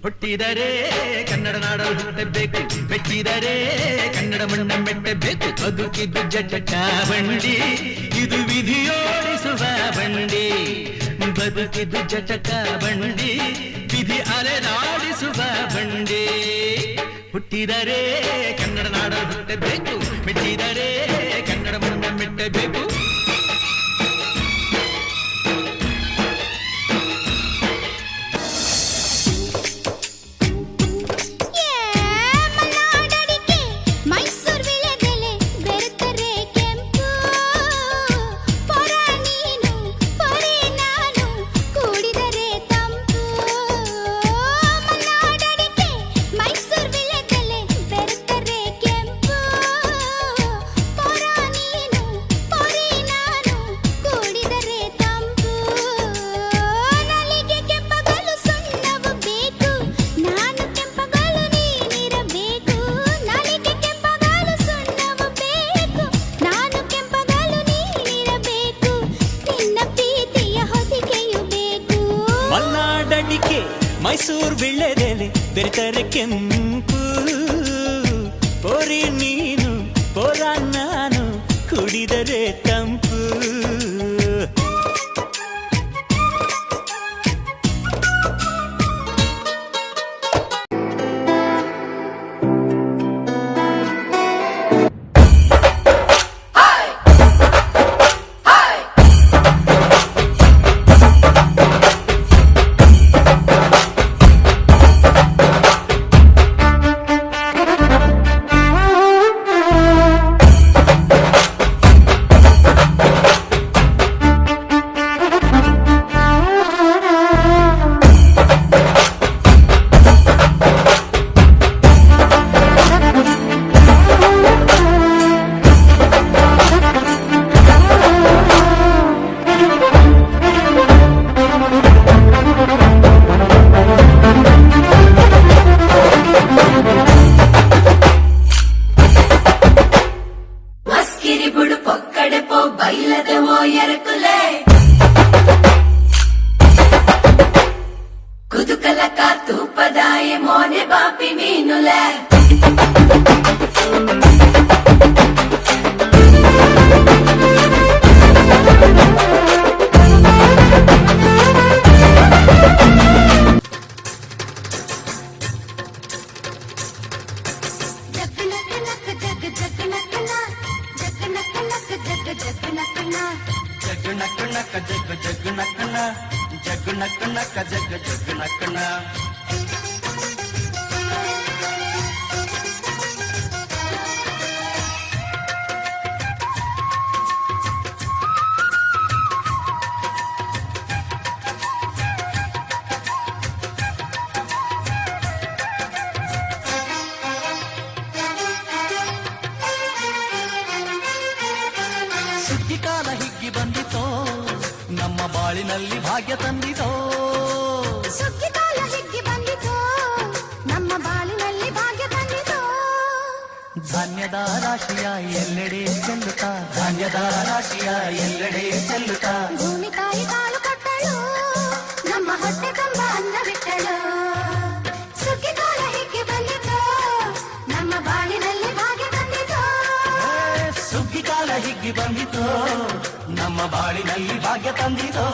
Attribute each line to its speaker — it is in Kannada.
Speaker 1: ಹುಟ್ಟಿದರೆ ಕನ್ನಡ ನಾಡಲು ಹುಟ್ಟಬೇಕು, ಮೆಚ್ಚಿದರೆ ಕನ್ನಡ ಮಣ್ಣ ಮೆಟ್ಟಬೇಕು. ಬದುಕಿದ್ದು ಜಟ ಬಂಡಿ, ಇದು ವಿಧಿಯೋಡಿಸುವ ಬಂಡಿ. ಬದುಕಿದ್ದು ಜಟಕ ಬಂಡಿ, ವಿಧಿ ಅಲೆದಾಡಿಸುವ ಬಂಡಿ. ಹುಟ್ಟಿದರೆ ಕನ್ನಡ ನಾಡಲು ಹುಟ್ಟಬೇಕು, ಮೆಚ್ಚಿದರೆ ಕನ್ನಡ ಮಣ್ಣ ಮೆಟ್ಟಬೇಕು.
Speaker 2: ಮೈಸೂರು ವೀಳ್ಯದೆಲೆ ಬೆರೆತರೆ ಕೆಂಪು. ಪೋರಿ ನೀನು ಪೋರ ನಾನು, ಕುಡಿದರೆ ತಂಪು.
Speaker 1: ಸುಗ್ಗಿಕಾಲ ಹಿಗ್ಗಿ ಬಂದಿತೋ, ನಮ್ಮ ಬಾಳಿನಲ್ಲಿ ಭಾಗ್ಯ ತಂದಿತೋ.
Speaker 3: ಸುಗ್ಗಿಕಾಲ ಹಿಗ್ಗಿ ಬಂದಿತೋ, ನಮ್ಮ ಬಾಳಿನಲ್ಲಿ ಭಾಗ್ಯ ತಂದಿತೋ.
Speaker 1: ಧಾನ್ಯದ ರಾಶಿಯ ಎಲ್ಲೆಡೆ ಚೆಲ್ಲುತ್ತಾ ಧಾನ್ಯದ ರಾಶಿಯ ಎಲ್ಲೆಡೆ ಚೆಲ್ಲುತ್ತಾ
Speaker 3: ಭೂಮಿ ತಾಯಿ ಕಾಳು ಕೊಟ್ಟಳು ನಮ್ಮ ಹೊಟ್ಟೆ ತುಂಬ ಅನ್ನ ಬಿಟ್ಟಳು ಸುಗ್ಗಿ ಕಾಲ ಹೀಗೆ ಬಂದಿತು ನಮ್ಮ ಬಾಳಿನಲ್ಲಿ ಭಾಗ್ಯ ತಂದಿತು
Speaker 1: ಸುಗ್ಗಿ ಕಾಲ ಹಿಗ್ಗಿ ಬಂದಿತು ನಮ್ಮ ಬಾಳಿನಲ್ಲಿ ಭಾಗ್ಯ ತಂದಿತೋ